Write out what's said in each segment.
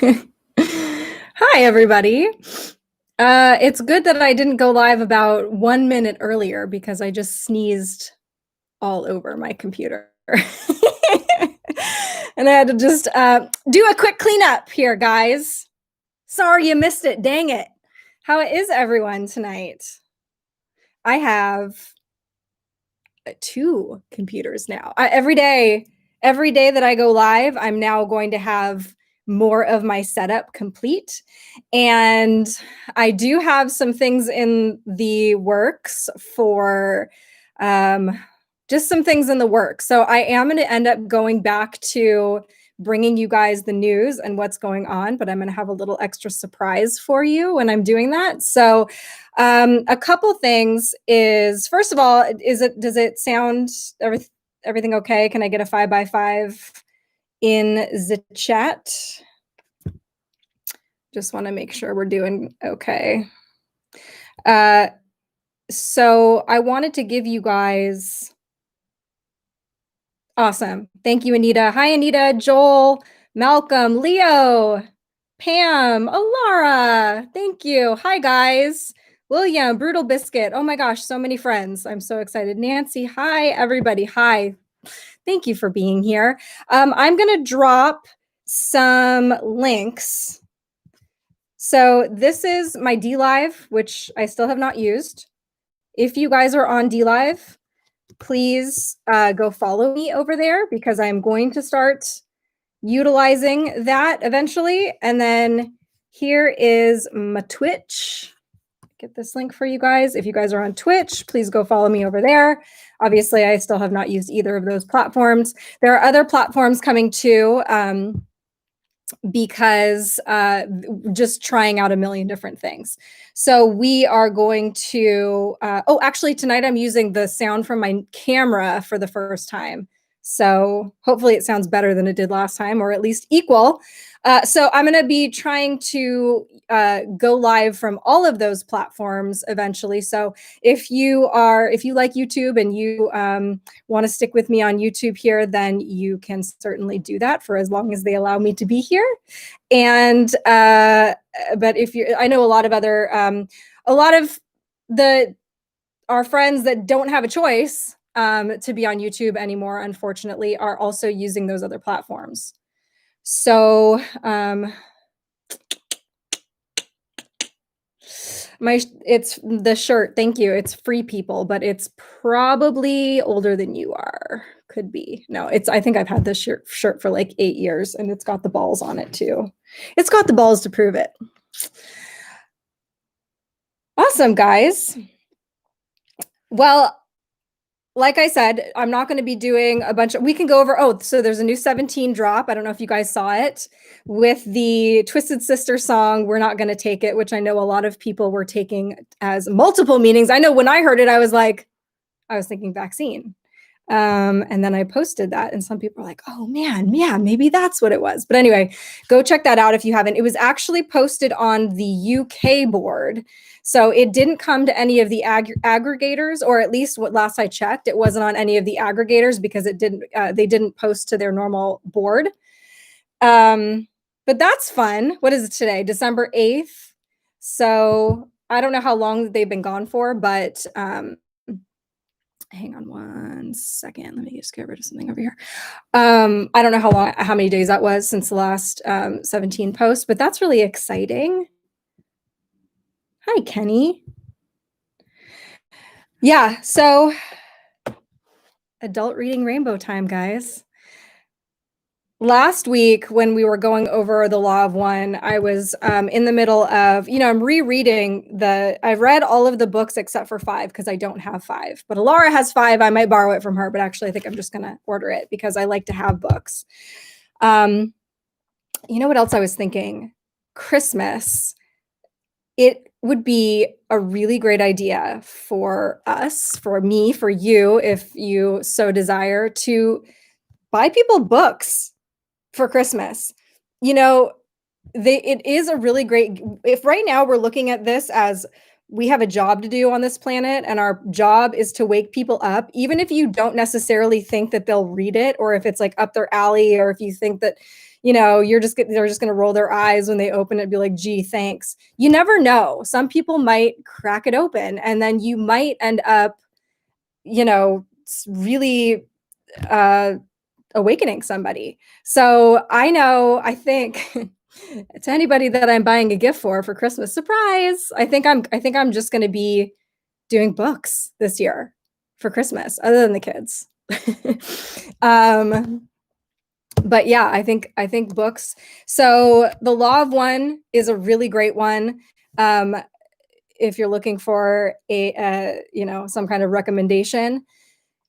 Hi, everybody. It's good that I didn't go live about 1 minute earlier because I just sneezed all over my computer. And I had to just do a quick cleanup here, guys. Sorry you missed it. Dang it. How is everyone tonight? I have two computers now. Every day that I go live, I'm now going to have more of my setup complete. And I do have some things in the works for just some things in the works. So I am going to end up going back to bringing you guys the news and what's going on, but I'm going to have a little extra surprise for you when I'm doing that. So a couple things is, first of all, does it sound everything okay? Can I get a 5x5 in the chat? Just want to make sure we're doing okay. So I wanted to give you guys. Awesome. Thank you, Anita. Hi, Anita, Joel, Malcolm, Leo, Pam, Alara. Thank you. Hi, guys. William, Brutal Biscuit. Oh my gosh, so many friends. I'm so excited. Nancy, hi, everybody. Hi. Thank you for being here. I'm going to drop some links. So this is my DLive, which I still have not used. If you guys are on DLive, please go follow me over there because I'm going to start utilizing that eventually. And then here is my Twitch. Get this link for you guys. If you guys are on Twitch, please go follow me over there. Obviously, I still have not used either of those platforms. There are other platforms coming too, because just trying out a million different things. So we are going to, actually tonight I'm using the sound from my camera for the first time. So hopefully it sounds better than it did last time, or at least equal. So I'm going to be trying to go live from all of those platforms eventually. So if you like YouTube and you want to stick with me on YouTube here, then you can certainly do that for as long as they allow me to be here. And but I know a lot of our friends that don't have a choice to be on YouTube anymore, unfortunately, are also using those other platforms. So it's the shirt. Thank you. It's Free People, but it's probably older than you are. Could be. No, I think I've had this shirt for like 8 years, and it's got the balls on it too. It's got the balls to prove it. Awesome, guys. Well, like I said, I'm not going to be doing we can go over, so there's a new 17 drop. I don't know if you guys saw it with the Twisted Sister song, We're Not Gonna Take It, which I know a lot of people were taking as multiple meanings. I know when I heard it, I was thinking vaccine. And then I posted that and some people are like, oh man, yeah, maybe that's what it was. But anyway, go check that out if you haven't. It was actually posted on the UK board. So it didn't come to any of the aggregators, or at least what last I checked, it wasn't on any of the aggregators because they didn't post to their normal board. But that's fun. What is it today? December 8th. So I don't know how long they've been gone for, but hang on 1 second. Let me just get rid of something over here. I don't know how many days that was since the last 17 posts, but that's really exciting. Hi, Kenny. Yeah, so adult reading rainbow time, guys. Last week, when we were going over the Law of One, I was in the middle of, I'm rereading I've read all of the books except for 5 because I don't have 5. But Alara has 5. I might borrow it from her, but actually I think I'm just going to order it because I like to have books. You know what else I was thinking? Christmas. It would be a really great idea for us, for me, for you, if you so desire, to buy people books for Christmas. It is a really great, if right now we're looking at this as we have a job to do on this planet, and our job is to wake people up, even if you don't necessarily think that they'll read it, or if it's like up their alley, or if you think that, you know, they're just going to roll their eyes when they open it and be like, gee, thanks. You never know. Some people might crack it open, and then you might end up, you know, really awakening somebody. So I think to anybody that I'm buying a gift for Christmas, surprise, I think I'm just going to be doing books this year for Christmas, other than the kids. But yeah, I think books. So The Law of One is a really great one. If you're looking for you know, some kind of recommendation.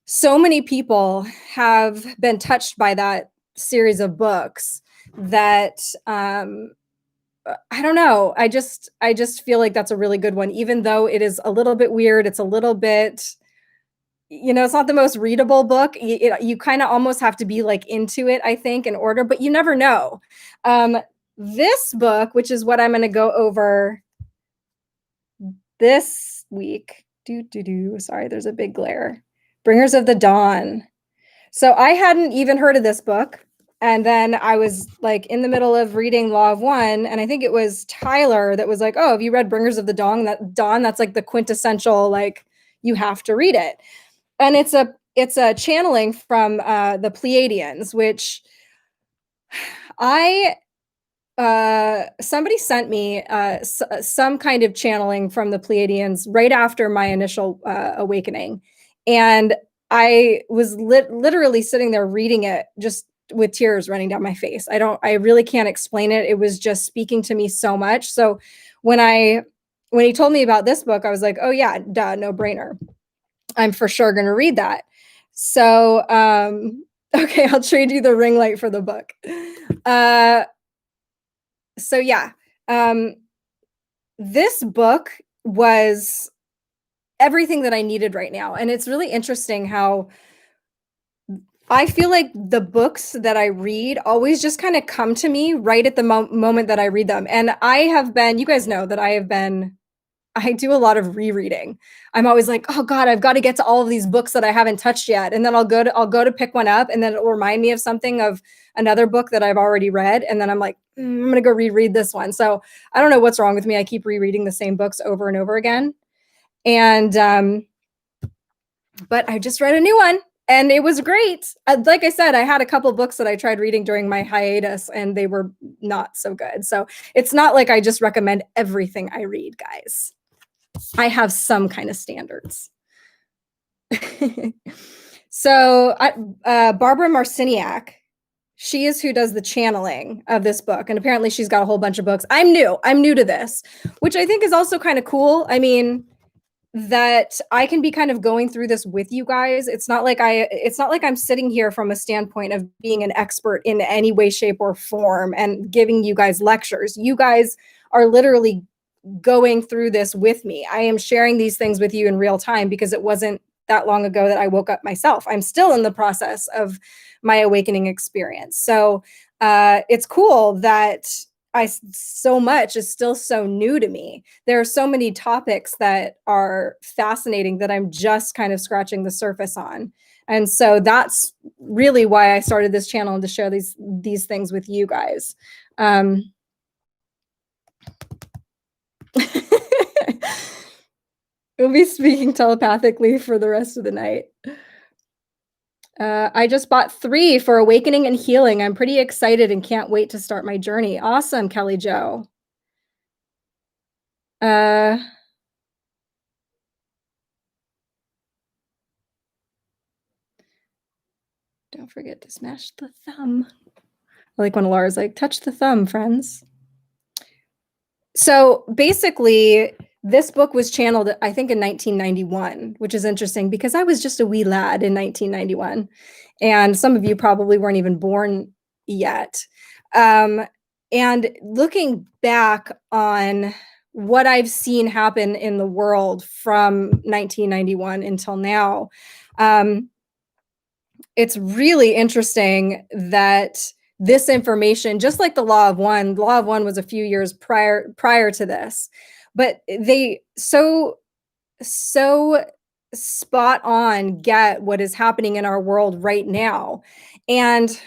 So many people have been touched by that series of books that I don't know. I just feel like that's a really good one, even though it is a little bit weird. It's a little bit, you know, it's not the most readable book. You kind of almost have to be like into it, I think, in order, but you never know. This book, which is what I'm going to go over this week. Sorry, there's a big glare. Bringers of the Dawn. So I hadn't even heard of this book. And then I was like in the middle of reading Law of One, and I think it was Tyler that was like, "Oh, have you read Bringers of the Dawn? That's like the quintessential, like, you have to read it." And it's a channeling from the Pleiadians, which somebody sent me some kind of channeling from the Pleiadians right after my initial awakening, and I was literally sitting there reading it just with tears running down my face. I really can't explain it. It was just speaking to me so much. So when he told me about this book, I was like, oh yeah, duh, no brainer. I'm for sure going to read that. So, okay, I'll trade you the ring light for the book. So yeah, this book was everything that I needed right now. And it's really interesting how I feel like the books that I read always just kind of come to me right at the moment that I read them. And you guys know that I do a lot of rereading. I'm always like, oh God, I've got to get to all of these books that I haven't touched yet. And then I'll go to pick one up, and then it'll remind me of something, of another book that I've already read. And then I'm like, I'm going to go reread this one. So I don't know what's wrong with me. I keep rereading the same books over and over again. And, but I just read a new one, and it was great. Like I said, I had a couple books that I tried reading during my hiatus, and they were not so good. So it's not like I just recommend everything I read, guys. I have some kind of standards. So Barbara Marciniak, she is who does the channeling of this book. And apparently she's got a whole bunch of books. I'm new to this, which I think is also kind of cool. I mean, that I can be kind of going through this with you guys. It's not like I'm sitting here from a standpoint of being an expert in any way, shape, or form and giving you guys lectures. You guys are literally going through this with me. I am sharing these things with you in real time because it wasn't that long ago that I woke up myself. I'm still in the process of my awakening experience. So it's cool that so much is still so new to me. There are so many topics that are fascinating that I'm just kind of scratching the surface on. And so that's really why I started this channel, and to share these things with you guys. We'll be speaking telepathically for the rest of the night. I just bought 3 for awakening and healing. I'm pretty excited and can't wait to start my journey. Awesome, Kelly Jo. Don't forget to smash the thumb. I like when Laura's like, touch the thumb, friends. So basically, this book was channeled, I think, in 1991, which is interesting because I was just a wee lad in 1991. And some of you probably weren't even born yet. And looking back on what I've seen happen in the world from 1991 until now, it's really interesting that this information, just like the Law of One was a few years prior to this, but they so spot on get what is happening in our world right now. And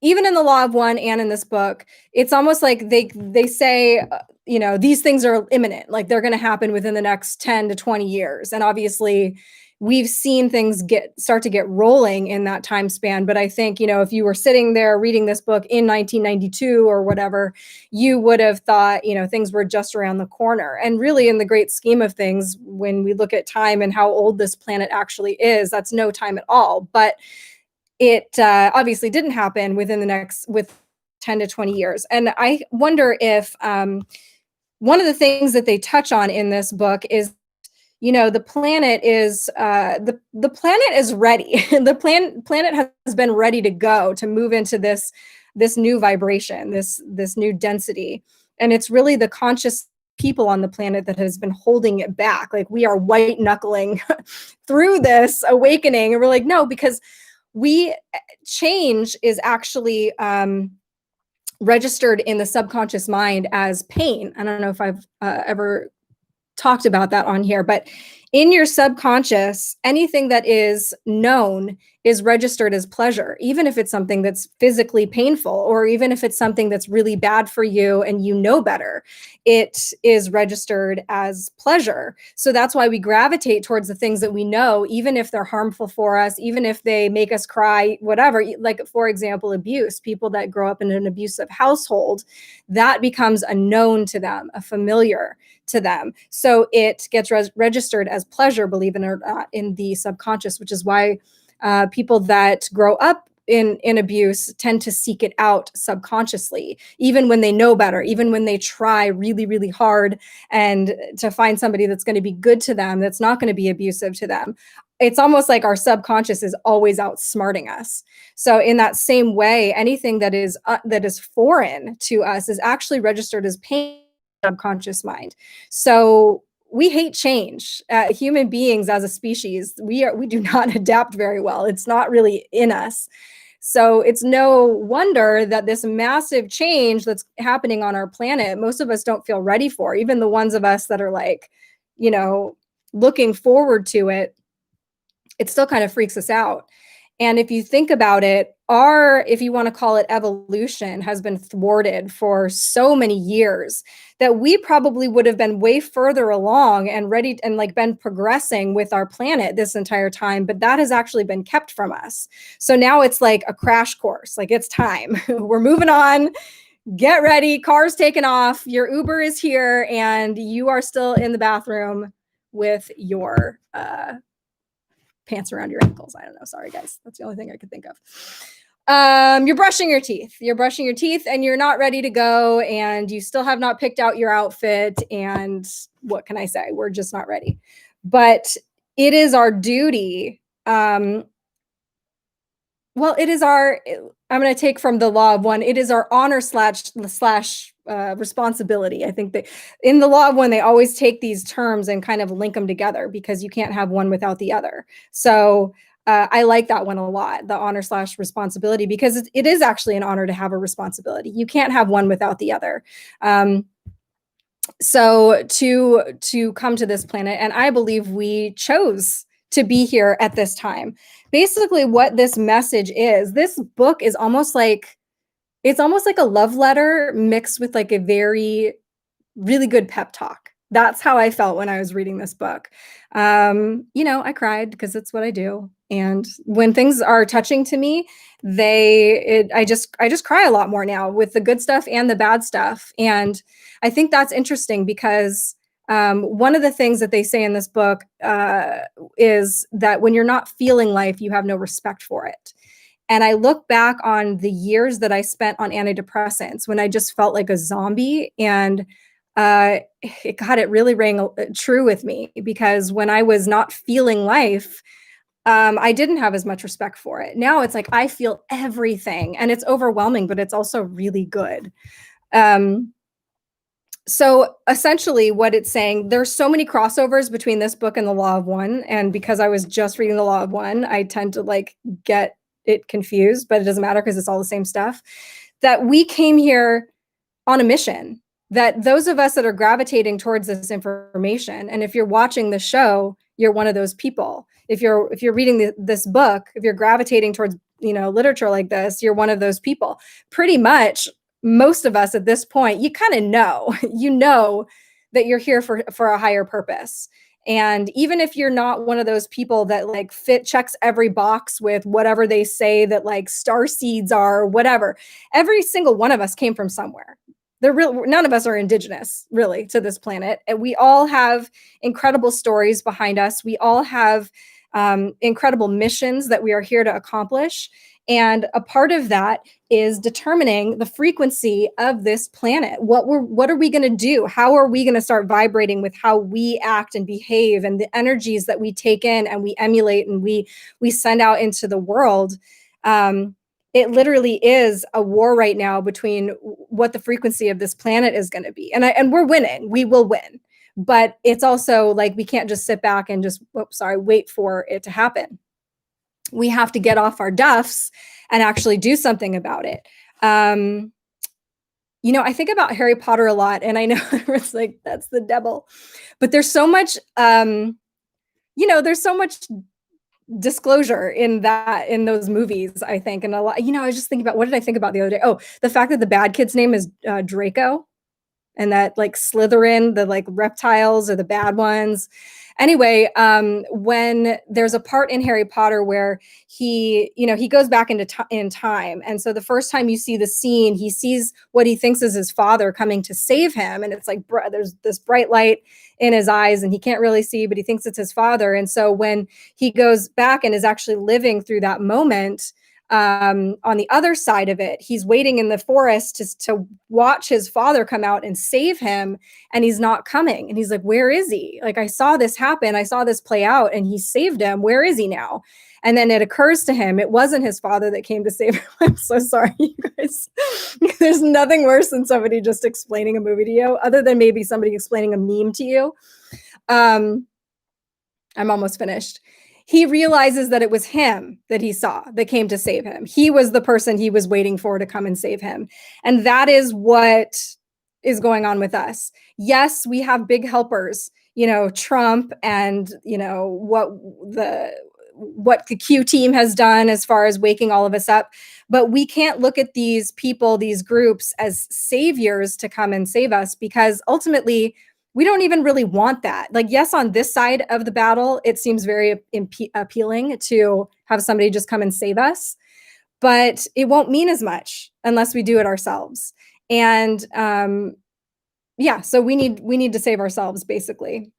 even in the Law of One and in this book, it's almost like they say, these things are imminent, like they're going to happen within the next 10 to 20 years. And obviously, we've seen things start to get rolling in that time span. But I think, if you were sitting there reading this book in 1992 or whatever, you would have thought, things were just around the corner. And really, in the great scheme of things, when we look at time and how old this planet actually is, that's no time at all. But it obviously didn't happen with 10 to 20 years. And I wonder if one of the things that they touch on in this book is, the planet is the planet is ready. The planet has been ready to go, to move into this new vibration, this new density. And it's really the conscious people on the planet that has been holding it back. Like, we are white knuckling through this awakening, and we're like, no, because change is actually registered in the subconscious mind as pain. I don't know if I've ever talked about that on here, but in your subconscious, anything that is known is registered as pleasure, even if it's something that's physically painful, or even if it's something that's really bad for you and you know better, it is registered as pleasure. So that's why we gravitate towards the things that we know, even if they're harmful for us, even if they make us cry, whatever. Like, for example, abuse. People that grow up in an abusive household, that becomes a known to them, a familiar to them. So it gets registered as pleasure, believe it or not, in the subconscious, which is why people that grow up in abuse tend to seek it out subconsciously, even when they know better, even when they try really, really hard and to find somebody that's going to be good to them, that's not going to be abusive to them. It's almost like our subconscious is always outsmarting us. So in that same way, anything that is foreign to us is actually registered as pain, subconscious mind. So we hate change. Human beings as a species, we do not adapt very well. It's not really in us. So it's no wonder that this massive change that's happening on our planet, most of us don't feel ready for. Even the ones of us that are like, looking forward to it, it still kind of freaks us out. And if you think about it, if you want to call it evolution, has been thwarted for so many years that we probably would have been way further along and ready and like been progressing with our planet this entire time. But that has actually been kept from us. So now it's like a crash course. Like, it's time. We're moving on. Get ready. Car's taking off. Your Uber is here and you are still in the bathroom with your pants around your ankles. I don't know. Sorry, guys. That's the only thing I could think of. You're brushing your teeth. You're brushing your teeth and you're not ready to go, and you still have not picked out your outfit. And what can I say? We're just not ready. But it is our duty. It is I'm going to take from the Law of One. It is our honor slash responsibility. I think that in the Law of One, they always take these terms and kind of link them together, because you can't have one without the other. So I like that one a lot, the honor slash responsibility, because it is actually an honor to have a responsibility. You can't have one without the other. So to come to this planet, and I believe we chose to be here at this time. Basically, what this message is, this book is almost like, it's almost like a love letter mixed with like a very, really good pep talk. That's how I felt when I was reading this book. I cried because that's what I do. And when things are touching to me, I just cry a lot more now, with the good stuff and the bad stuff. And I think that's interesting because one of the things that they say in this book is that when you're not feeling life, you have no respect for it. And I look back on the years that I spent on antidepressants when I just felt like a zombie, and it really rang true with me, because when I was not feeling life, I didn't have as much respect for it. Now it's like I feel everything, and it's overwhelming, but it's also really good. So essentially what it's saying, there's so many crossovers between this book and the Law of One. And because I was just reading the Law of One, I tend to like get it confused, but it doesn't matter because it's all the same stuff. That we came here on a mission. that those of us that are gravitating towards this information, and if you're watching the show, you're one of those people. If you're reading this book, if you're gravitating towards, literature like this, you're one of those people. Pretty much most of us at this point, you kind of know, that you're here for a higher purpose. And even if you're not one of those people that like checks every box with whatever they say that like star seeds are, or whatever, every single one of us came from somewhere. None of us are indigenous really to this planet, and we all have incredible stories behind us. We all have incredible missions that we are here to accomplish, and a part of that is determining the frequency of this planet. What are we going to do? How are we going to start vibrating with how we act and behave, and the energies that we take in and we emulate and we send out into the world? It literally is a war right now between what the frequency of this planet is going to be. And we're winning. We will win. But it's also like we can't just sit back and just wait for it to happen. We have to get off our duffs and actually do something about it. I think about Harry Potter a lot, and I know it's like that's the devil. But there's so much there's so much disclosure in those movies, I think. And a lot, I was just thinking about, what did I think about the other day? Oh, the fact that the bad kid's name is Draco, and that like Slytherin, the like reptiles are the bad ones. Anyway, when there's a part in Harry Potter where he goes back in time. And so the first time you see the scene, he sees what he thinks is his father coming to save him. And it's like, there's this bright light in his eyes and he can't really see, but he thinks it's his father. And so when he goes back and is actually living through that moment, on the other side of it, he's waiting in the forest to watch his father come out and save him, and he's not coming. And he's like, where is he? Like, I saw this happen. I saw this play out, and he saved him. Where is he now? And then it occurs to him, it wasn't his father that came to save him. I'm so sorry, you guys. There's nothing worse than somebody just explaining a movie to you, other than maybe somebody explaining a meme to you. I'm almost finished. He realizes that it was him that he saw that came to save him. He was the person he was waiting for to come and save him. And that is what is going on with us. Yes, we have big helpers, Trump, and what the Q team has done as far as waking all of us up. But we can't look at these people, these groups, as saviors to come and save us, because ultimately we don't even really want that. Like, yes, on this side of the battle, it seems very appealing to have somebody just come and save us, but it won't mean as much unless we do it ourselves. And so we need to save ourselves, basically.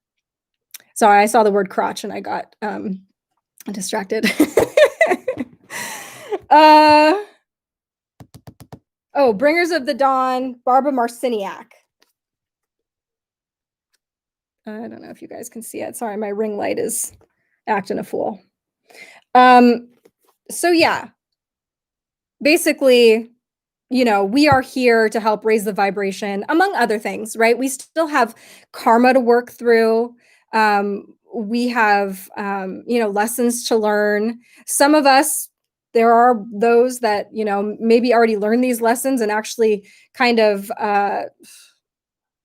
Sorry, I saw the word crotch and I got distracted. Bringers of the Dawn, Barbara Marciniak. I don't know if you guys can see it. Sorry, my ring light is acting a fool. So yeah, basically, we are here to help raise the vibration, among other things, right? We still have karma to work through. We have, lessons to learn. Some of us, there are those that, maybe already learned these lessons and actually kind of,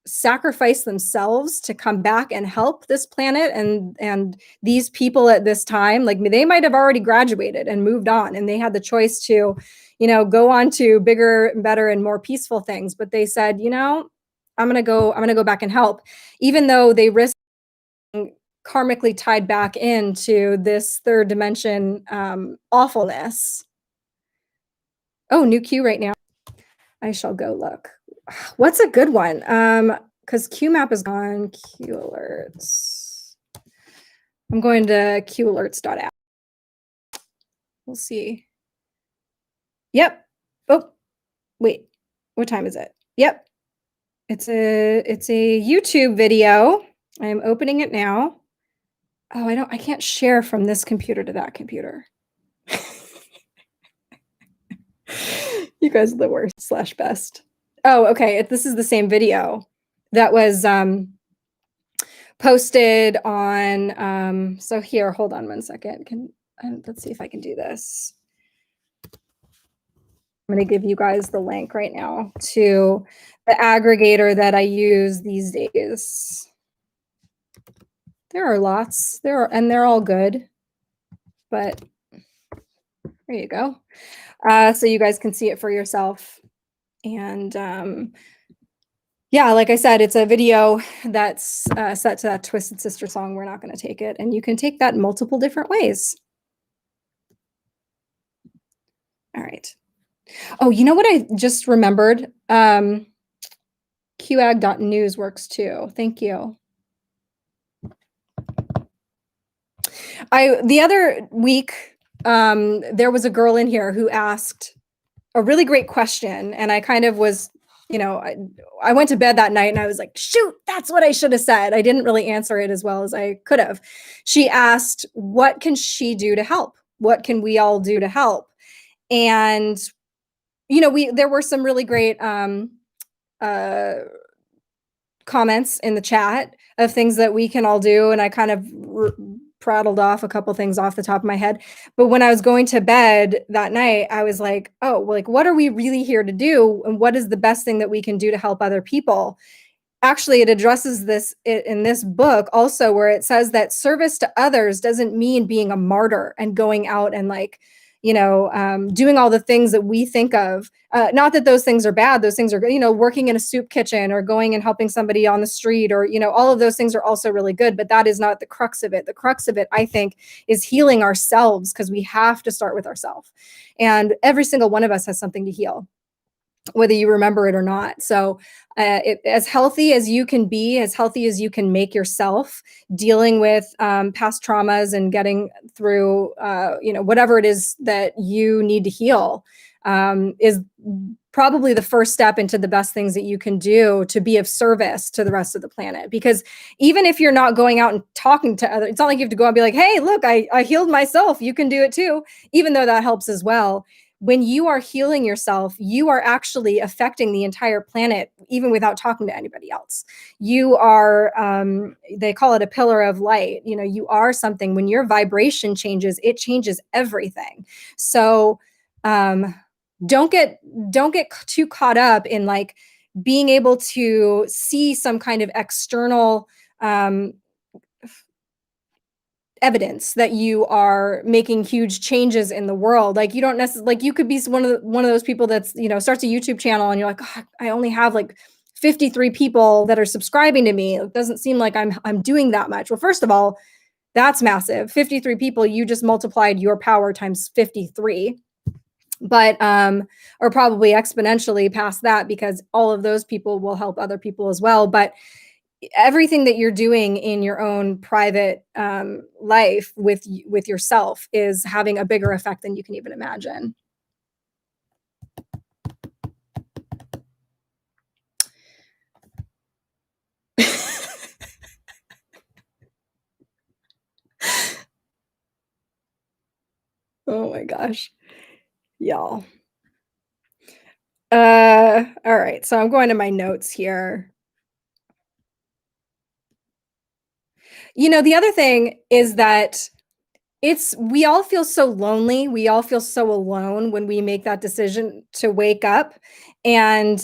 sacrifice themselves to come back and help this planet and these people at this time. Like, they might have already graduated and moved on, and they had the choice to, go on to bigger and better and more peaceful things. But they said, I'm going to go back and help, even though they risked karmically tied back into this third dimension awfulness. Oh, new queue right now. I shall go look. What's a good one? Because QMAP is gone. Q alerts. I'm going to qalerts.app. We'll see. Yep. Oh, wait. What time is it? Yep. It's a YouTube video. I am opening it now. Oh, I can't share from this computer to that computer. You guys are the worst / best. Oh, okay. This is the same video that was posted on. So here, hold on one second. Let's see if I can do this. I'm gonna give you guys the link right now to the aggregator that I use these days. There are lots. And they're all good. But there you go. So you guys can see it for yourself. And yeah, like I said, it's a video that's set to that Twisted Sister song, We're Not Gonna Take It. And you can take that multiple different ways. All right. Oh, you know what I just remembered? QAG.news works too. Thank you. The other week, there was a girl in here who asked a really great question, and I kind of was, I went to bed that night and I was like, shoot, that's what I should have said. I didn't really answer it as well as I could have. She asked, what can she do to help? What can we all do to help? And, there were some really great comments in the chat of things that we can all do. And I kind of prattled off a couple things off the top of my head. But when I was going to bed that night, I was like, oh, like, what are we really here to do? And what is the best thing that we can do to help other people? Actually, it addresses this in this book also, where it says that service to others doesn't mean being a martyr and going out and doing all the things that we think of. Not that those things are bad. Those things are good, working in a soup kitchen or going and helping somebody on the street, or, all of those things are also really good, but that is not the crux of it. The crux of it, I think, is healing ourselves, because we have to start with ourselves. And every single one of us has something to heal, whether you remember it or not. So as healthy as you can be, as healthy as you can make yourself, dealing with past traumas and getting through, whatever it is that you need to heal, is probably the first step into the best things that you can do to be of service to the rest of the planet. Because even if you're not going out and talking to others, it's not like you have to go and be like, hey, look, I healed myself. You can do it too, even though that helps as well. When you are healing yourself, you are actually affecting the entire planet, even without talking to anybody else. You are, they call it a pillar of light. You are something. When your vibration changes, it changes everything. So don't get too caught up in like being able to see some kind of external evidence that you are making huge changes in the world. Like, you don't necessarily, like, you could be one of those people that's, starts a YouTube channel and you're like, oh, I only have like 53 people that are subscribing to me. It doesn't seem like I'm doing that much. Well, first of all, that's massive. 53 people, you just multiplied your power times 53. But or probably exponentially past that, because all of those people will help other people as well. But everything that you're doing in your own private life with yourself is having a bigger effect than you can even imagine. Oh my gosh, y'all. All right, so I'm going to my notes here. The other thing is that we all feel so lonely. We all feel so alone when we make that decision to wake up. And,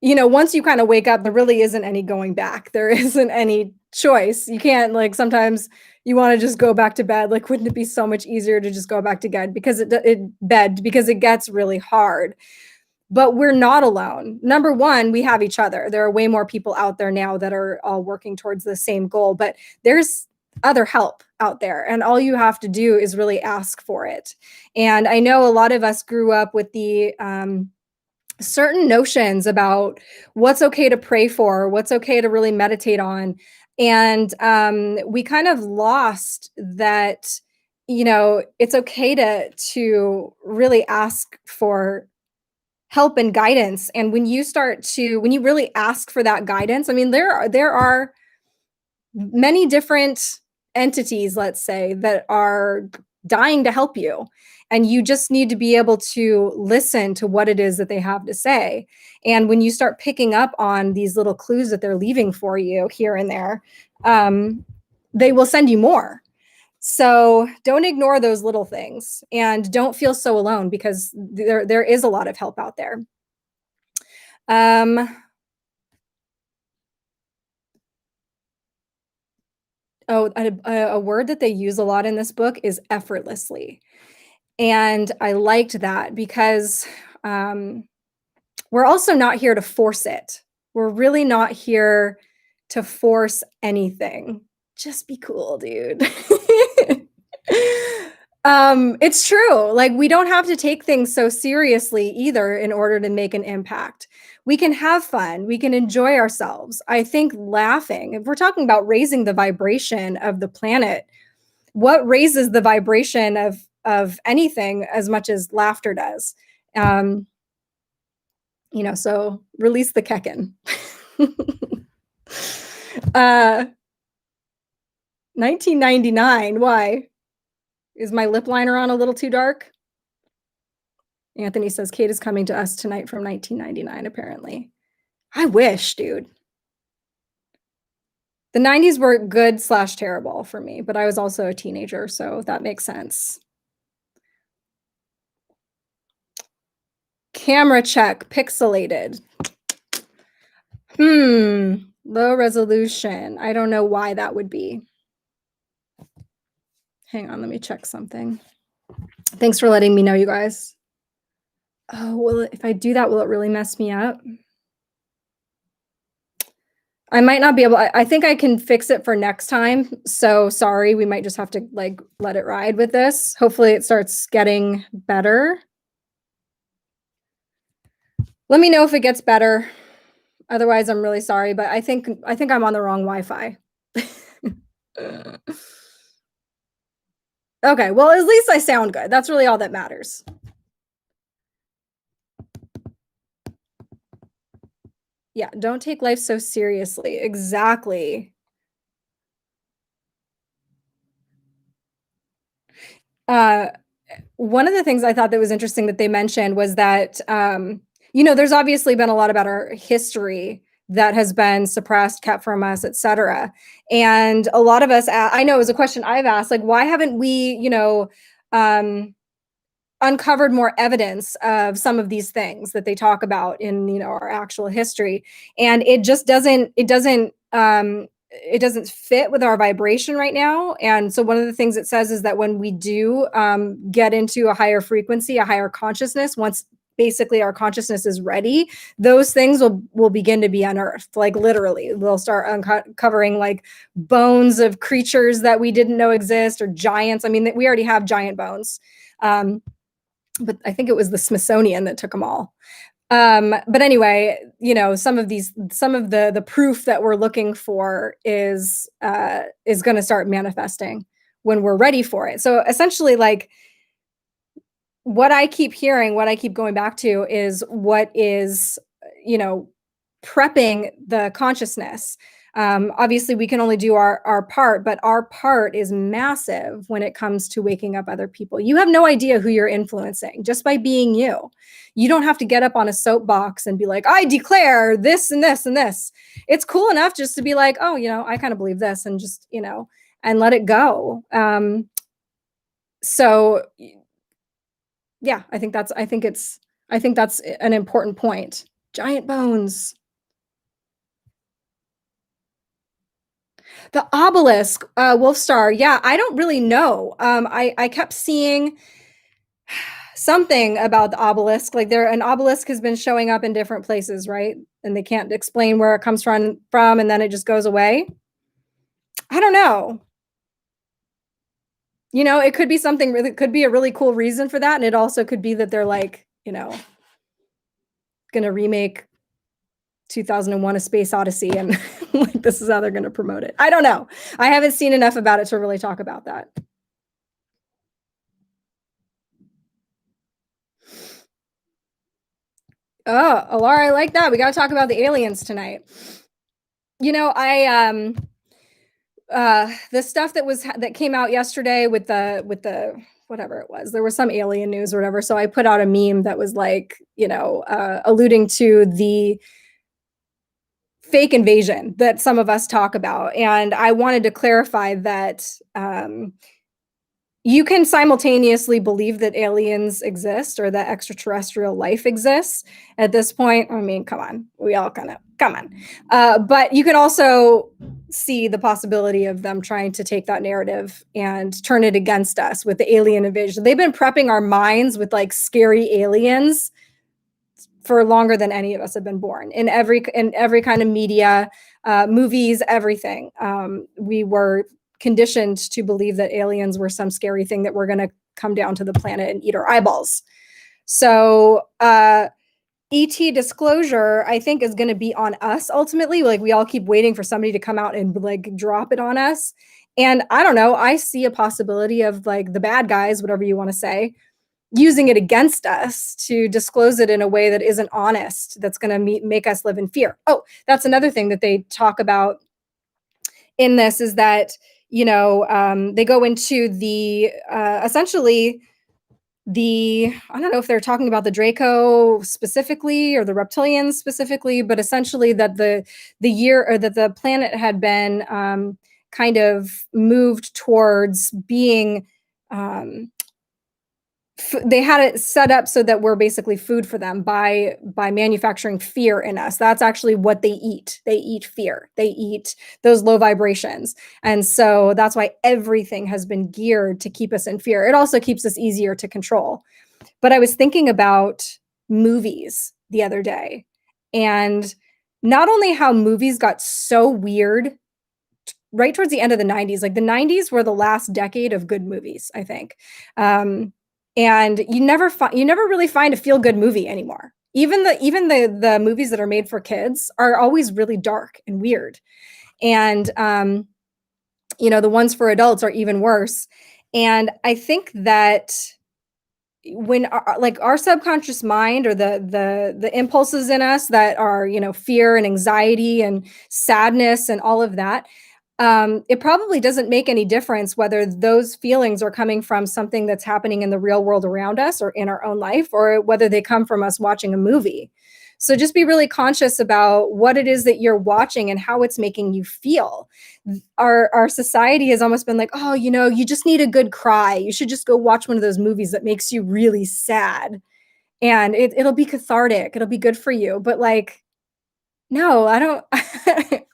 once you kind of wake up, there really isn't any going back. There isn't any choice. You can't, like, sometimes you want to just go back to bed. Like, wouldn't it be so much easier to just go back to bed? Because because it gets really hard. But we're not alone. Number one, we have each other. There are way more people out there now that are all working towards the same goal, but there's other help out there. And all you have to do is really ask for it. And I know a lot of us grew up with the certain notions about what's okay to pray for, what's okay to really meditate on. And we kind of lost that, it's okay to really ask for help and guidance. And when you really ask for that guidance, I mean, there are many different entities, let's say, that are dying to help you. And you just need to be able to listen to what it is that they have to say. And when you start picking up on these little clues that they're leaving for you here and there, they will send you more. So don't ignore those little things and don't feel so alone because there is a lot of help out there. Um, oh, a word that they use a lot in this book is effortlessly. And I liked that because we're also not here to force it. We're really not here to force anything. Just be cool, dude. It's true. Like, we don't have to take things so seriously either in order to make an impact. We can have fun. We can enjoy ourselves. I think laughing, if we're talking about raising the vibration of the planet, what raises the vibration of anything as much as laughter does? Um, so release the Kecken. 1999, why? Is my lip liner on a little too dark? Anthony says Kate is coming to us tonight from 1999, apparently. I wish, dude. The 90s were good/terrible for me, but I was also a teenager, so that makes sense. Camera check, pixelated. Low resolution. I don't know why that would be. Hang on, let me check something. Thanks for letting me know, you guys. Oh, well, if I do that, will it really mess me up? I might not be able, I think I can fix it for next time. So sorry, we might just have to like let it ride with this. Hopefully it starts getting better. Let me know if it gets better. Otherwise, I'm really sorry, but I think I'm on the wrong Wi-Fi. Okay, well, at least I sound good. That's really all that matters. Yeah, don't take life so seriously. Exactly. One of the things I thought that was interesting that they mentioned was that, there's obviously been a lot about our history that has been suppressed, kept from us, et cetera. And a lot of us, I know it was a question I've asked, like, why haven't we, uncovered more evidence of some of these things that they talk about in, our actual history? And it just doesn't fit with our vibration right now. And so one of the things it says is that when we do get into a higher frequency, a higher consciousness, once basically our consciousness is ready, those things will begin to be unearthed. Like, literally, we'll start uncovering like bones of creatures that we didn't know exist, or giants. I mean, we already have giant bones. But I think it was the Smithsonian that took them all. But anyway, some of the proof that we're looking for is going to start manifesting when we're ready for it. So essentially, like, what I keep hearing, what I keep going back to is what is, prepping the consciousness. Obviously, we can only do our part, but our part is massive when it comes to waking up other people. You have no idea who you're influencing just by being you. You don't have to get up on a soapbox and be like, I declare this and this and this. It's cool enough just to be like, oh, I kind of believe this, and just, and let it go. So yeah, I think that's an important point. Giant bones. The obelisk, Wolfstar. Yeah, I don't really know. I kept seeing something about the obelisk. Like, an obelisk has been showing up in different places, right? And they can't explain where it comes from, and then it just goes away. I don't know. It could be something really, could be a really cool reason for that. And it also could be that they're like, gonna remake 2001: A Space Odyssey, and like, this is how they're gonna promote it. I don't know. I haven't seen enough about it to really talk about that. Oh, Alara, I like that. We gotta talk about the aliens tonight. The stuff that came out yesterday with the whatever it was, there was some alien news or whatever. So I put out a meme that was like, alluding to the fake invasion that some of us talk about. And I wanted to clarify that You can simultaneously believe that aliens exist or that extraterrestrial life exists. At this point, I mean, come on, we all kind of come on. But you can also see the possibility of them trying to take that narrative and turn it against us with the alien invasion. They've been prepping our minds with like scary aliens for longer than any of us have been born. In every kind of media, movies, everything. We were conditioned to believe that aliens were some scary thing that we're going to come down to the planet and eat our eyeballs. So, ET disclosure, I think, is going to be on us ultimately. Like, we all keep waiting for somebody to come out and like drop it on us. And I don't know, I see a possibility of like the bad guys, whatever you want to say, using it against us to disclose it in a way that isn't honest, that's going to make us live in fear. Oh, that's another thing that they talk about in this is that, they go into the essentially the I don't know if they're talking about the Draco specifically or the reptilians specifically, but essentially that the year or that the planet had been kind of moved towards being um, they had it set up so that we're basically food for them by manufacturing fear in us. That's actually what they eat. They eat fear. They eat those low vibrations. And so that's why everything has been geared to keep us in fear. It also keeps us easier to control. But I was thinking about movies the other day, and not only how movies got so weird right towards the end of the 90s. Like the 90s were the last decade of good movies, I think. And you never really find a feel good movie anymore. Even the movies that are made for kids are always really dark and weird. And the ones for adults are even worse. And I think that when our subconscious mind or the impulses in us that are fear and anxiety and sadness and all of that, it probably doesn't make any difference whether those feelings are coming from something that's happening in the real world around us or in our own life, or whether they come from us watching a movie. So just be really conscious about what it is that you're watching and how it's making you feel. Our society has almost been like, oh, you just need a good cry. You should just go watch one of those movies that makes you really sad, and it'll be cathartic. It'll be good for you. But like, no, I don't.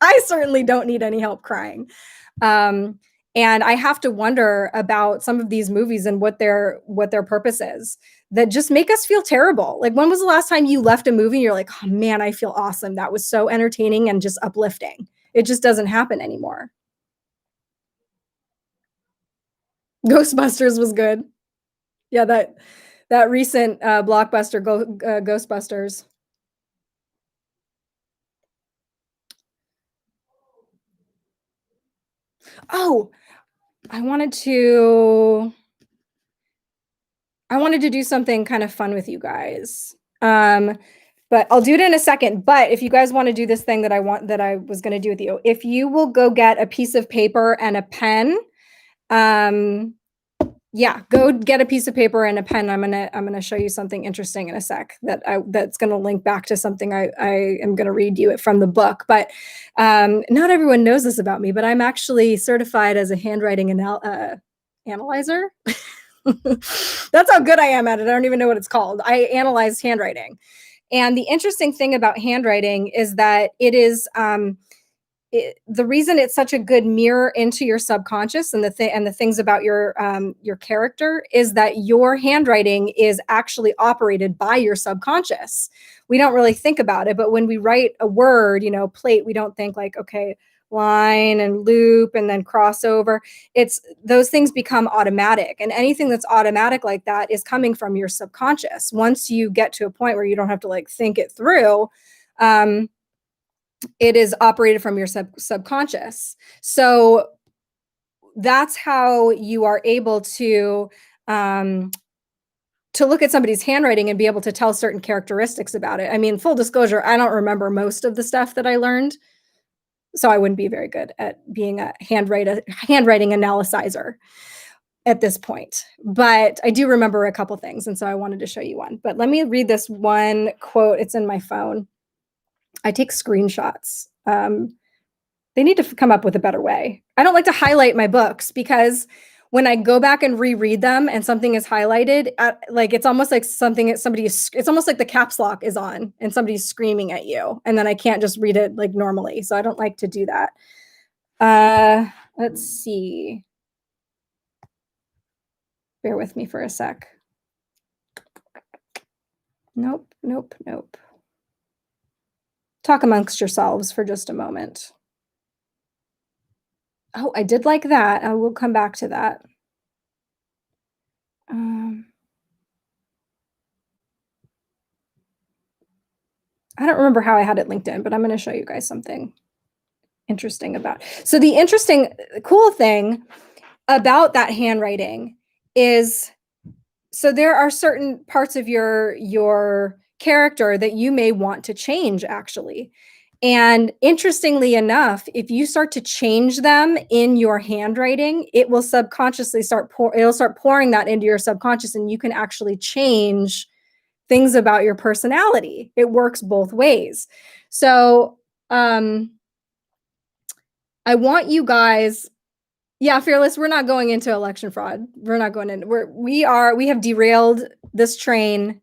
I certainly don't need any help crying. Um, and I have to wonder about some of these movies and what their purpose is, that just make us feel terrible. Like, when was the last time you left a movie and you're like, oh man, I feel awesome. That was so entertaining and just uplifting. It just doesn't happen anymore. Ghostbusters was good. Yeah, that recent blockbuster Ghostbusters. Oh, I wanted to I wanted to do something kind of fun with you guys. But I'll do it in a second. But if you guys want to do this thing that I was going to do with you, if you will go get a piece of paper and a pen, um, yeah, go get a piece of paper and a pen. I'm gonna show you something interesting in a sec that's gonna link back to something I am gonna read you it from the book. But not everyone knows this about me, but I'm actually certified as a handwriting analyzer. That's how good I am at it. I don't even know what it's called. I analyze handwriting. And the interesting thing about handwriting is that the reason it's such a good mirror into your subconscious and the things about your character is that your handwriting is actually operated by your subconscious. We don't really think about it, but when we write a word, plate, we don't think like, okay, line and loop and then crossover. It's those things become automatic, and anything that's automatic like that is coming from your subconscious. Once you get to a point where you don't have to like think it through, it is operated from your subconscious. So that's how you are able to look at somebody's handwriting and be able to tell certain characteristics about it. I mean, full disclosure, I don't remember most of the stuff that I learned, so I wouldn't be very good at being a handwriting analyzer at this point. But I do remember a couple things, and so I wanted to show you one. But let me read this one quote. It's in my phone. I take screenshots. They need to come up with a better way. I don't like to highlight my books because when I go back and reread them and something is highlighted, like it's almost like something that it's almost like the caps lock is on and somebody's screaming at you, and then I can't just read it like normally. So I don't like to do that. Let's see. Bear with me for a sec. Nope. Talk amongst yourselves for just a moment. Oh, I did like that. I will come back to that. I don't remember how I had it linked in, but I'm going to show you guys something interesting about. So the cool thing about that handwriting is, so there are certain parts of your character that you may want to change, actually. And interestingly enough, if you start to change them in your handwriting, it will subconsciously start pouring that into your subconscious, and you can actually change things about your personality. It works both ways. So I want you guys, yeah, Fearless, we're not going into election fraud. We're not going in. We have derailed this train.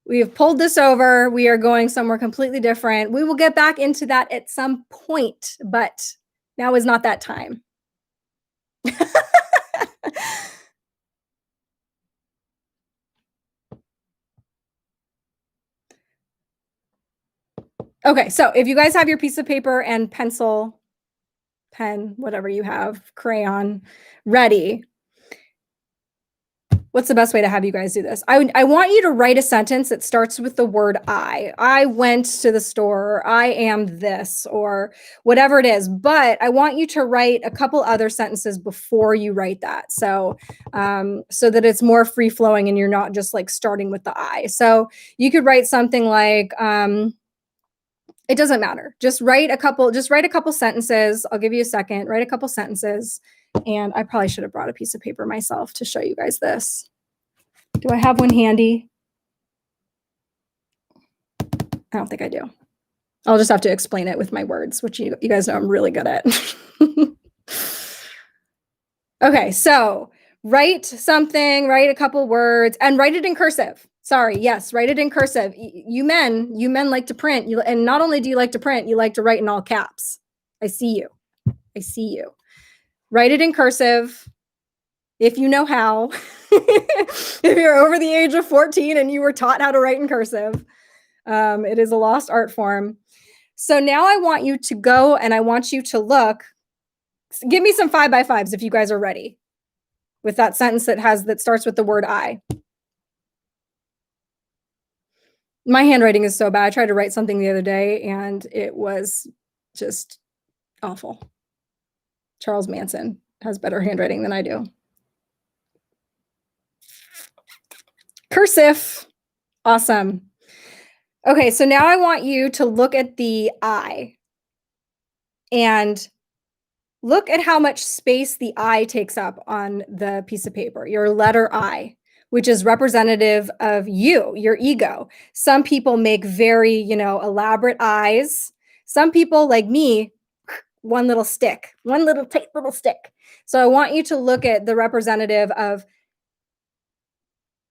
We have pulled this over. We are going somewhere completely different. We will get back into that at some point, but now is not that time. Okay, so if you guys have your piece of paper and pencil, pen, whatever you have, crayon, ready, what's the best way to have you guys do this? I want you to write a sentence that starts with the word I. I went to the store, or I am this, or whatever it is. But I want you to write a couple other sentences before you write that. So, so that it's more free flowing and you're not just like starting with the I. So you could write something like, it doesn't matter. Just write a couple sentences. I'll give you a second. Write a couple sentences. And I probably should have brought a piece of paper myself to show you guys this. Do I have one handy? I don't think I do. I'll just have to explain it with my words, which you guys know I'm really good at. Okay, so write something, write a couple words, and write it in cursive. Sorry, yes, write it in cursive. You men like to print. And not only do you like to print, you like to write in all caps. I see you. Write it in cursive if you know how. If you're over the age of 14 and you were taught how to write in cursive, it is a lost art form. So now I want you to go and I want you to look. Give me some 5x5s if you guys are ready with that sentence that starts with the word I. My handwriting is so bad. I tried to write something the other day and it was just awful. Charles Manson has better handwriting than I do. Cursive. Awesome. Okay, so now I want you to look at the I and look at how much space the I takes up on the piece of paper, your letter I, which is representative of you, your ego. Some people make very, elaborate eyes. Some people, like me, one little stick, one little tight little stick. So I want you to look at the representative of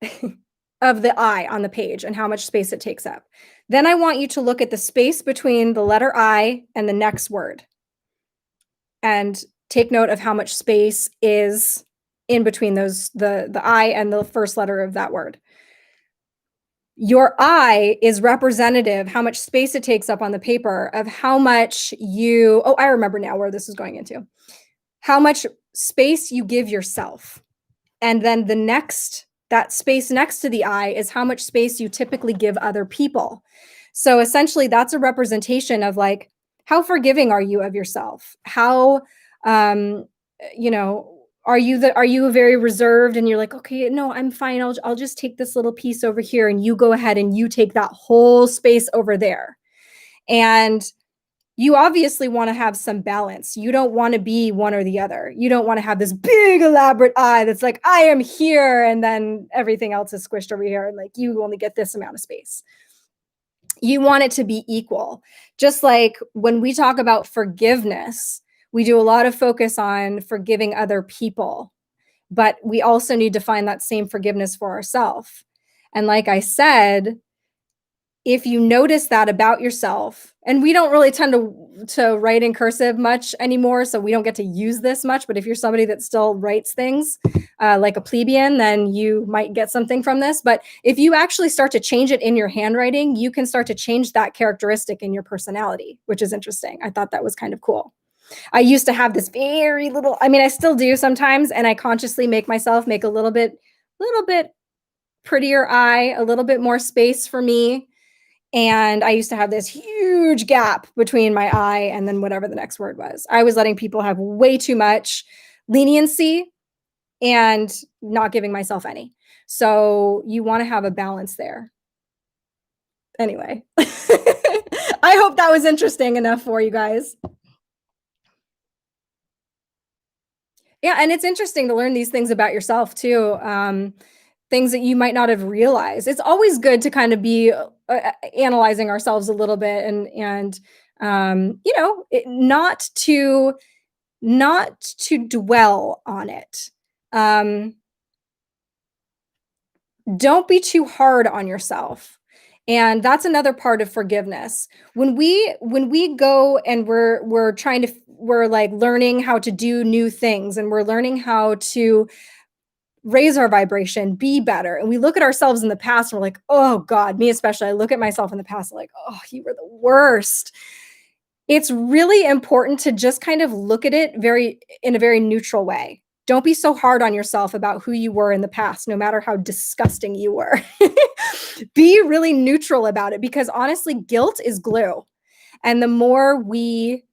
the I on the page and how much space it takes up. Then I want you to look at the space between the letter I and the next word and take note of how much space is in between those, the I and the first letter of that word. Your I is representative, how much space it takes up on the paper, of how much I remember now where this is going into. How much space you give yourself. And then that space next to the I is how much space you typically give other people. So essentially that's a representation of like, how forgiving are you of yourself? How, are you very reserved and you're like, okay, no, I'm fine. I'll just take this little piece over here and you go ahead and you take that whole space over there. And you obviously want to have some balance. You don't want to be one or the other. You don't want to have this big elaborate I that's like, I am here. And then everything else is squished over here. And like, you only get this amount of space. You want it to be equal. Just like when we talk about forgiveness, we do a lot of focus on forgiving other people. but we also need to find that same forgiveness for ourselves. And like I said, if you notice that about yourself, and we don't really tend to write in cursive much anymore, so we don't get to use this much, but if you're somebody that still writes things like a plebeian, then you might get something from this. But if you actually start to change it in your handwriting, you can start to change that characteristic in your personality, which is interesting. I thought that was kind of cool. I used to have this very little, I mean, I still do sometimes, and I consciously make myself make a little bit prettier eye, a little bit more space for me. And I used to have this huge gap between my eye and then whatever the next word was. I was letting people have way too much leniency and not giving myself any. So you want to have a balance there. Anyway, I hope that was interesting enough for you guys. Yeah, and it's interesting to learn these things about yourself too. Things that you might not have realized. It's always good to kind of be analyzing ourselves a little bit and you know, not to dwell on it. Don't be too hard on yourself. And that's another part of forgiveness. When we go and we're like learning how to do new things, and we're learning how to raise our vibration, be better. And we look at ourselves in the past and we're like, oh God, me especially, I look at myself in the past like, oh, you were the worst. It's really important to just kind of look at it in a very neutral way. Don't be so hard on yourself about who you were in the past, no matter how disgusting you were. Be really neutral about it, because honestly, guilt is glue. And the more we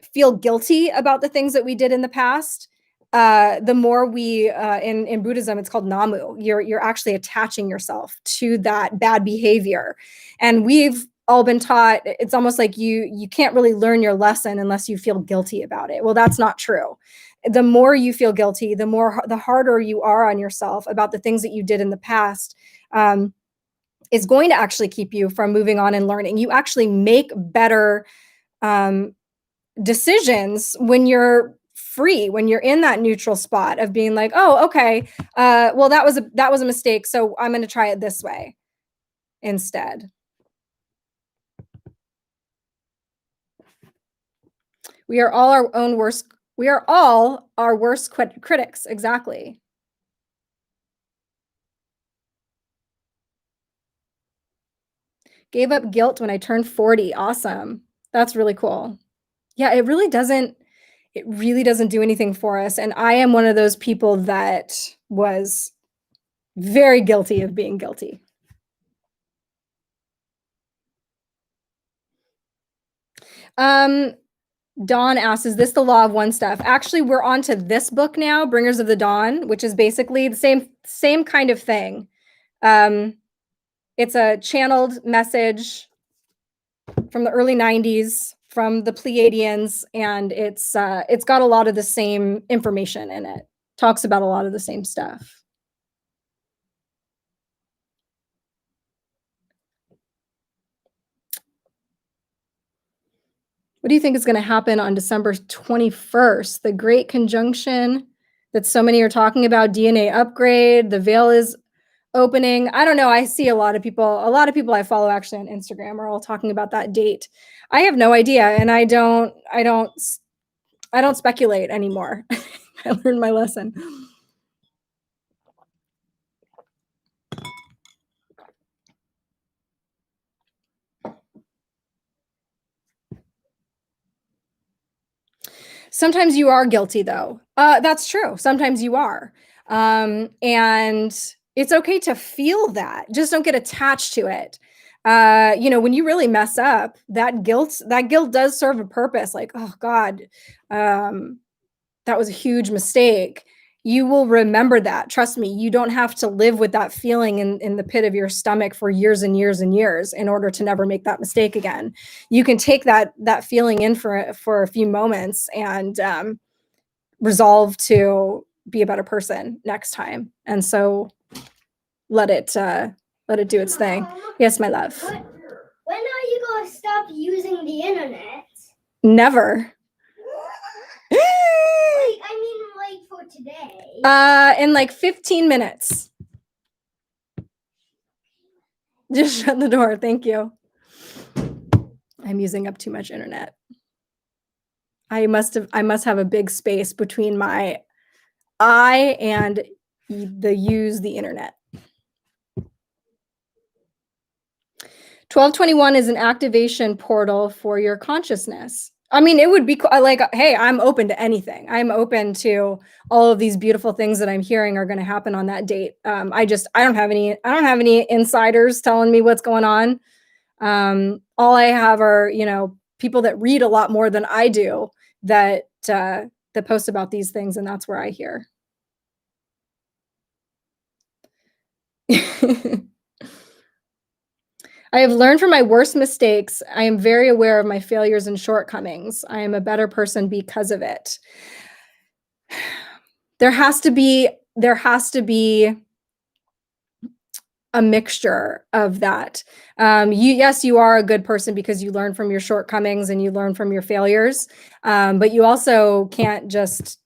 feel guilty about the things that we did in the past, the more we in Buddhism, it's called namu. You're actually attaching yourself to that bad behavior. And we've all been taught it's almost like you can't really learn your lesson unless you feel guilty about it. Well, that's not true. The more you feel guilty, the harder you are on yourself about the things that you did in the past, is going to actually keep you from moving on and learning. You actually make better decisions when you're free, when you're in that neutral spot of being like, oh, okay, well, that was a mistake, so I'm going to try it this way instead. We are all our worst critics. Exactly. Gave up guilt when I turned 40. Awesome. That's really cool. Yeah, it really doesn't do anything for us. And I am one of those people that was very guilty of being guilty. Dawn asks, is this the law of one stuff? Actually, we're on to this book now, Bringers of the Dawn, which is basically the same kind of thing. It's a channeled message from the early 90s from the Pleiadians, and it's got a lot of the same information in it. Talks about a lot of the same stuff. What do you think is going to happen on December 21st? The great conjunction that so many are talking about, DNA upgrade, the veil is opening. I don't know. I see a lot of people I follow actually on Instagram are all talking about that date. I have no idea, and I don't speculate anymore. I learned my lesson. Sometimes you are guilty, though. That's true. Sometimes you are. And it's okay to feel that. Just don't get attached to it. You know, when you really mess up, that guilt does serve a purpose. Like, oh God, that was a huge mistake. You will remember that. Trust me, you don't have to live with that feeling in the pit of your stomach for years and years and years in order to never make that mistake again. You can take that feeling in for a few moments and resolve to be a better person next time. And so let it do its thing. Yes, my love. When are you going to stop using the internet? Never. I mean, like for today. In like 15 minutes. Just shut the door. Thank you. I'm using up too much internet. I must have a big space between my eye and the internet. 1221 is an activation portal for your consciousness. I mean, it would be like, hey, I'm open to anything. I'm open to all of these beautiful things that I'm hearing are going to happen on that date. I don't have any insiders telling me what's going on. All I have are, people that read a lot more than I do that post about these things, and that's where I hear. I have learned from my worst mistakes. I am very aware of my failures and shortcomings. I am a better person because of it. There has to be a mixture of that. Yes, you are a good person because you learn from your shortcomings and you learn from your failures. But you also can't just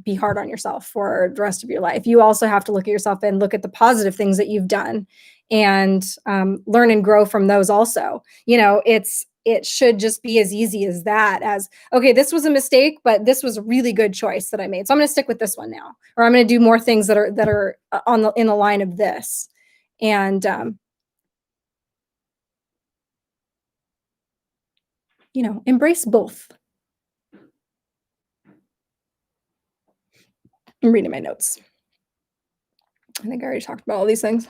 be hard on yourself for the rest of your life. You also have to look at yourself and look at the positive things that you've done and learn and grow from those also. It should just be as easy as that, as, okay, this was a mistake, but this was a really good choice that I made. So I'm going to stick with this one now, or I'm going to do more things that are in the line of this. And, embrace both. I'm reading my notes. I think I already talked about all these things.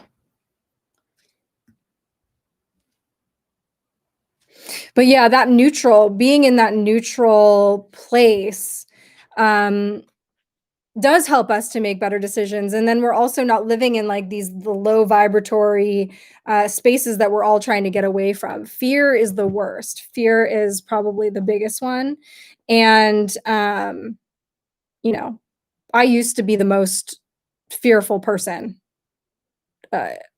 But yeah, being in that neutral place, does help us to make better decisions. And then we're also not living in like the low vibratory spaces that we're all trying to get away from. Fear is the worst. Fear is probably the biggest one. And, I used to be the most fearful person.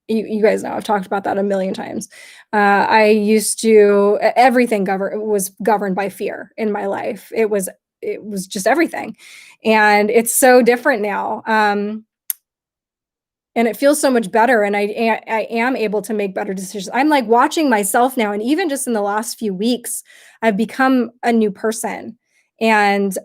You guys know, I've talked about that a million times. I used to, everything was governed by fear in my life. It was just everything. And it's so different now. And it feels so much better. And I am able to make better decisions. I'm like watching myself now. And even just in the last few weeks, I've become a new person. And,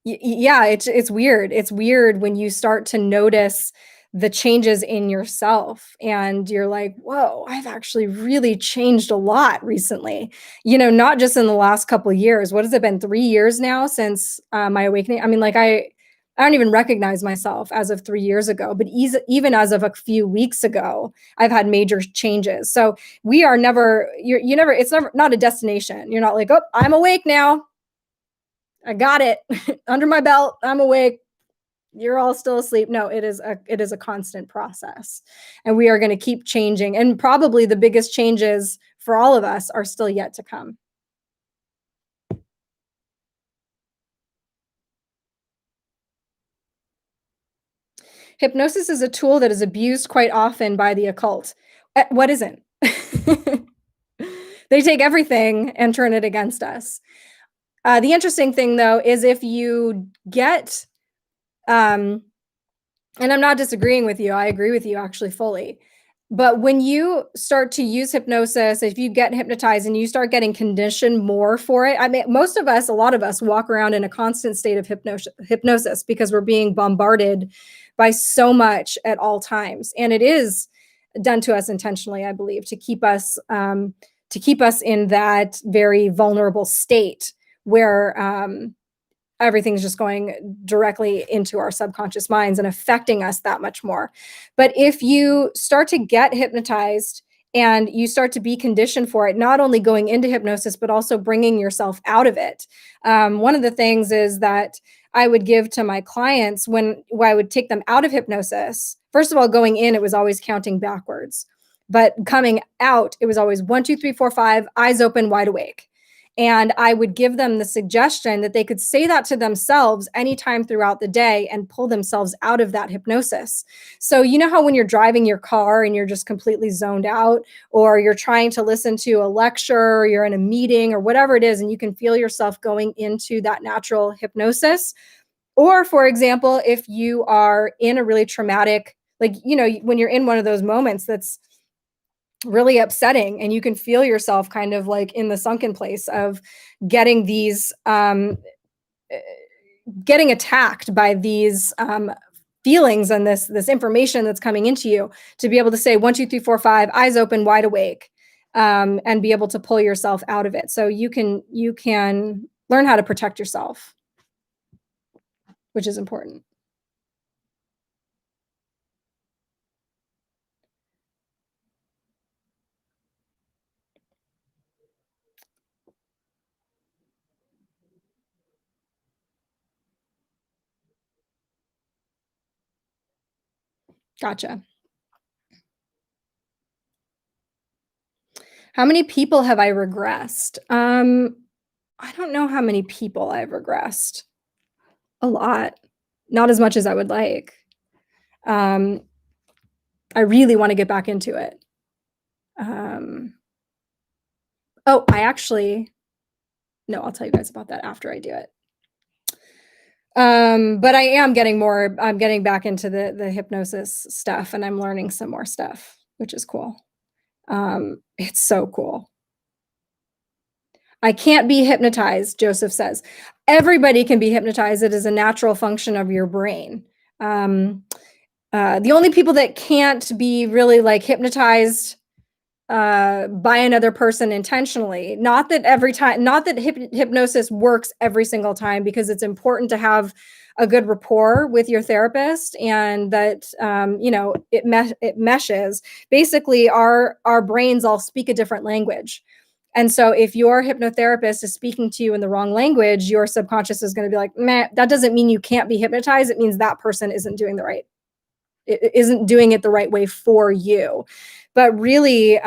yeah, it's weird. It's weird when you start to notice the changes in yourself and you're like, whoa, I've actually really changed a lot recently. Not just in the last couple of years. What has it been, 3 years now since my awakening? I mean, like I don't even recognize myself as of 3 years ago, but even as of a few weeks ago, I've had major changes. So we are never, it's never not a destination. You're not like, oh, I'm awake now. I got it under my belt. I'm awake. You're all still asleep. No, it is a constant process, and we are going to keep changing. And probably the biggest changes for all of us are still yet to come. Hypnosis is a tool that is abused quite often by the occult. What isn't? They take everything and turn it against us. The interesting thing, though, is if you get, and I'm not disagreeing with you, I agree with you actually fully. But when you start to use hypnosis, if you get hypnotized and you start getting conditioned more for it, I mean, a lot of us walk around in a constant state of hypnosis because we're being bombarded by so much at all times. And it is done to us intentionally, I believe, to keep us in that very vulnerable state where everything's just going directly into our subconscious minds and affecting us that much more. But if you start to get hypnotized and you start to be conditioned for it, not only going into hypnosis, but also bringing yourself out of it. One of the things is that I would give to my clients when I would take them out of hypnosis. First of all, going in, it was always counting backwards. But coming out, it was always 1, 2, 3, 4, 5, eyes open, wide awake. And I would give them the suggestion that they could say that to themselves anytime throughout the day and pull themselves out of that hypnosis. So you know how when you're driving your car and you're just completely zoned out, or you're trying to listen to a lecture, or you're in a meeting or whatever it is, and you can feel yourself going into that natural hypnosis, Or for example, if you are in a really traumatic, like, when you're in one of those moments that's really upsetting and you can feel yourself kind of like in the sunken place of getting these getting attacked by these feelings and this information that's coming into you, to be able to say 1, 2, 3, 4, 5, eyes open, wide awake, and be able to pull yourself out of it. So you can learn how to protect yourself, which is important. Gotcha. How many people have I regressed? I don't know how many people I've regressed. A lot. Not as much as I would like. Um, I really want to get back into it. Oh, no, I'll tell you guys about that after I do it. But I'm getting back into the hypnosis stuff, and I'm learning some more stuff, which is cool. It's so cool. I can't be hypnotized, Joseph says. Everybody can be hypnotized. It is a natural function of your brain. The only people that can't be really like hypnotized by another person intentionally, not that hypnosis works every single time, because it's important to have a good rapport with your therapist, and that it meshes. Basically, our brains all speak a different language. And so if your hypnotherapist is speaking to you in the wrong language, your subconscious is going to be like, meh, that doesn't mean you can't be hypnotized. It means that person isn't doing it the right way for you. But really,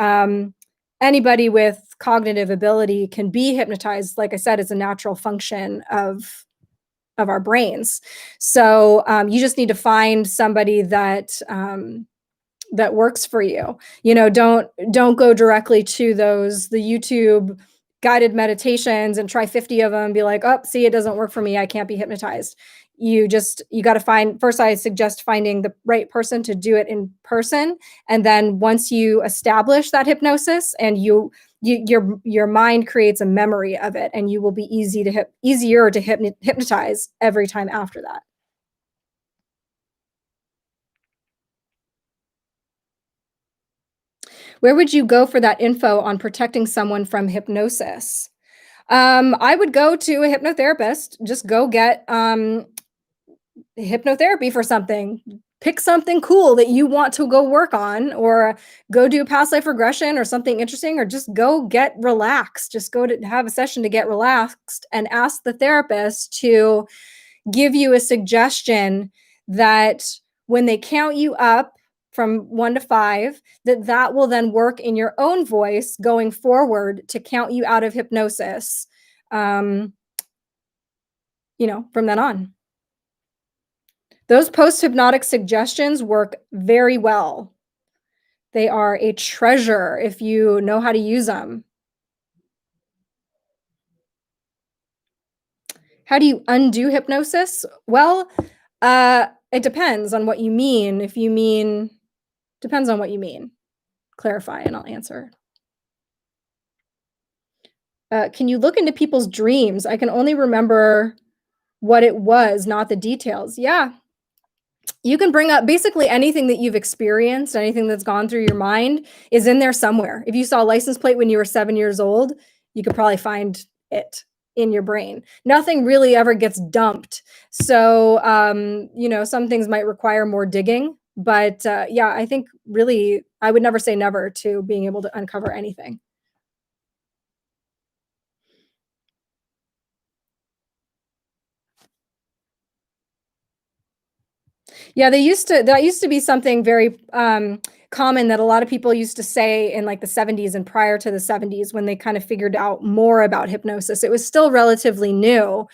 anybody with cognitive ability can be hypnotized. Like I said, it's a natural function of our brains. So you just need to find somebody that works for you. Don't go directly to the YouTube guided meditations and try 50 of them and be like, oh, see, it doesn't work for me. I can't be hypnotized. You got to first, I suggest finding the right person to do it in person. And then once you establish that hypnosis, and your mind creates a memory of it, and you will be easier to hypnotize every time after that. Where would you go for that info on protecting someone from hypnosis? I would go to a hypnotherapist. Just go get hypnotherapy for something. Pick something cool that you want to go work on, or go do past life regression or something interesting, or just go get relaxed. Just go to have a session to get relaxed, and ask the therapist to give you a suggestion that when they count you up from 1 to 5, that will then work in your own voice going forward to count you out of hypnosis, from then on. Those post-hypnotic suggestions work very well. They are a treasure if you know how to use them. How do you undo hypnosis? Well, it depends on what you mean. Depends on what you mean. Clarify and I'll answer. Can you look into people's dreams? I can only remember what it was, not the details. Yeah. You can bring up basically anything that you've experienced, anything that's gone through your mind is in there somewhere. If you saw a license plate when you were 7 years old, you could probably find it in your brain. Nothing really ever gets dumped. So, some things might require more digging, but yeah, I think really, I would never say never to being able to uncover anything. Yeah, that used to be something very common that a lot of people used to say in like the 70s and prior to the 70s, when they kind of figured out more about hypnosis. It was still relatively new.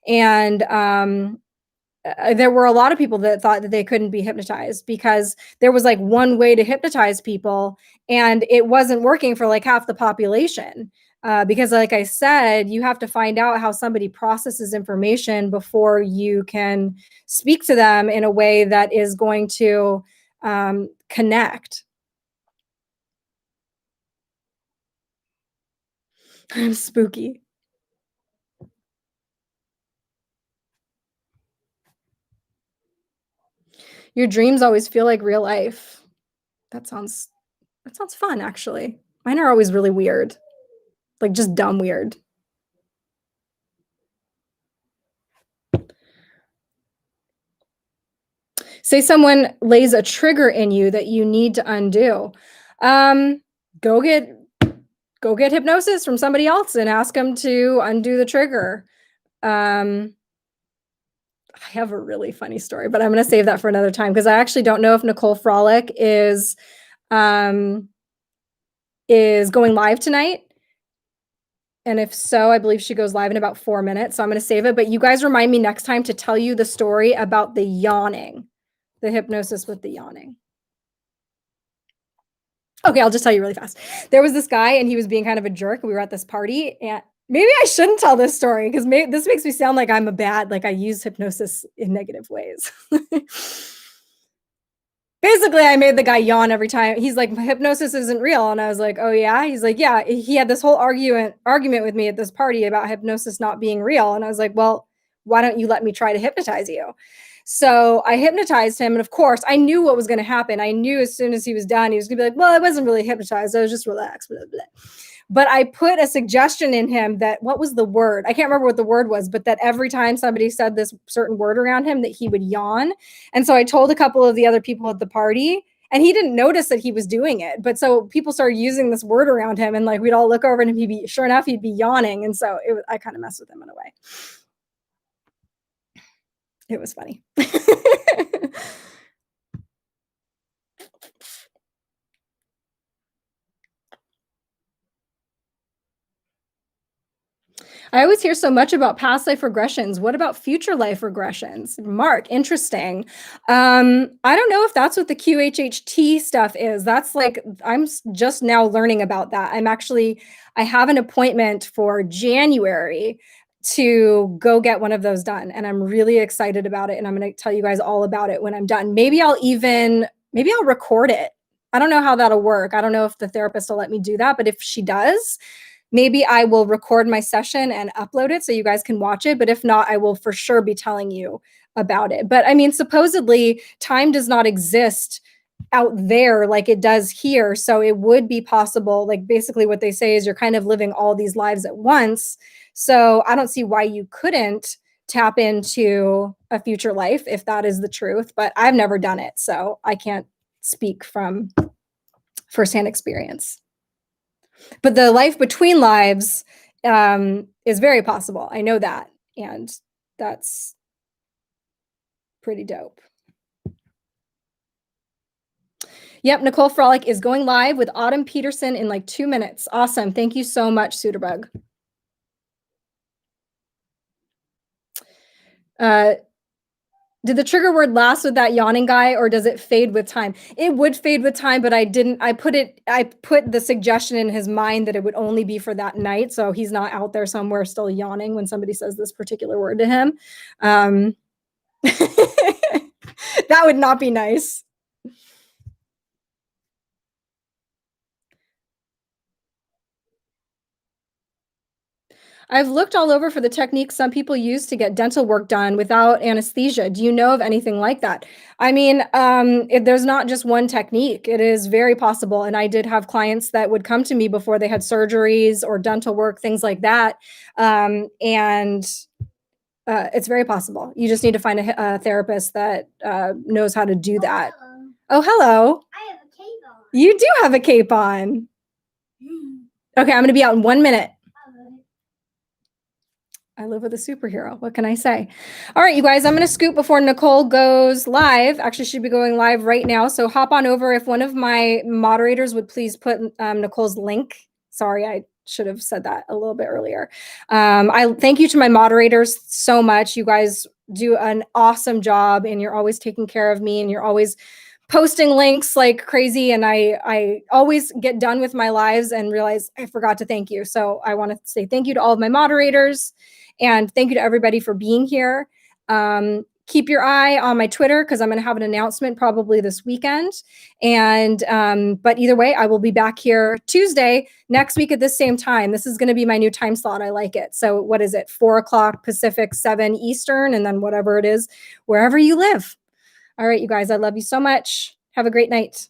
And there were a lot of people that thought that they couldn't be hypnotized because there was like one way to hypnotize people, and it wasn't working for like half the population. Because like I said, you have to find out how somebody processes information before you can speak to them in a way that is going to connect. I'm spooky. Your dreams always feel like real life. That sounds fun, actually. Mine are always really weird. Like just dumb weird. Say someone lays a trigger in you that you need to undo. Go get hypnosis from somebody else and ask them to undo the trigger. I have a really funny story, but I'm going to save that for another time because I actually don't know if Nicole Frolic is going live tonight. And if so, I believe she goes live in about 4 minutes. So I'm going to save it. But you guys remind me next time to tell you the story about the yawning, the hypnosis with the yawning. Okay, I'll just tell you really fast. There was this guy and he was being kind of a jerk. We were at this party and maybe I shouldn't tell this story because this makes me sound like I'm a bad, like I use hypnosis in negative ways. Basically, I made the guy yawn every time. He's like, hypnosis isn't real. And I was like, oh yeah? He's like, yeah. He had this whole argument with me at this party about hypnosis not being real. And I was like, well, why don't you let me try to hypnotize you? So I hypnotized him. And of course, I knew what was going to happen. I knew as soon as he was done, he was going to be like, well, I wasn't really hypnotized. I was just relaxed. Blah, blah. But I put a suggestion in him that, what was the word? I can't remember what the word was, but that every time somebody said this certain word around him, that he would yawn. And so I told a couple of the other people at the party, and he didn't notice that he was doing it. But so people started using this word around him, and like we'd all look over and sure enough, he'd be yawning. And so I kind of messed with him in a way. It was funny. I always hear so much about past life regressions. What about future life regressions? Mark, interesting. I don't know if that's what the QHHT stuff is. That's like, I'm just now learning about that. I have an appointment for January to go get one of those done. And I'm really excited about it. And I'm going to tell you guys all about it when I'm done. Maybe I'll record it. I don't know how that'll work. I don't know if the therapist will let me do that, but if she does, maybe I will record my session and upload it so you guys can watch it. But if not, I will for sure be telling you about it. But I mean, supposedly time does not exist out there like it does here. So it would be possible. Like basically what they say is you're kind of living all these lives at once. So I don't see why you couldn't tap into a future life if that is the truth. But I've never done it, so I can't speak from firsthand experience. But the life between lives is very possible. I know that. And that's pretty dope. Yep, Nicole Frolic is going live with Autumn Peterson in like 2 minutes. Awesome. Thank you so much, Suiterbug. Did the trigger word last with that yawning guy, or does it fade with time? It would fade with time, but I put the suggestion in his mind that it would only be for that night. So he's not out there somewhere still yawning when somebody says this particular word to him. That would not be nice. I've looked all over for the techniques some people use to get dental work done without anesthesia. Do you know of anything like that? I mean, there's not just one technique. It is very possible. And I did have clients that would come to me before they had surgeries or dental work, things like that. It's very possible. You just need to find a therapist that knows how to do that. Oh, hello. I have a cape on. You do have a cape on. Okay, I'm going to be out in 1 minute. I live with a superhero. What can I say? All right, you guys, I'm going to scoot before Nicole goes live. Actually, she'd be going live right now. So hop on over. If one of my moderators would please put Nicole's link. Sorry, I should have said that a little bit earlier. I thank you to my moderators so much. You guys do an awesome job, and you're always taking care of me, and you're always posting links like crazy, and I always get done with my lives and realize I forgot to thank you. So I want to say thank you to all of my moderators, and thank you to everybody for being here. Keep your eye on my Twitter because I'm going to have an announcement probably this weekend. And but either way, I will be back here Tuesday next week at this same time. This is going to be my new time slot. I like it. So what is it? 4 o'clock Pacific, 7 Eastern, and then whatever it is, wherever you live. All right, you guys, I love you so much. Have a great night.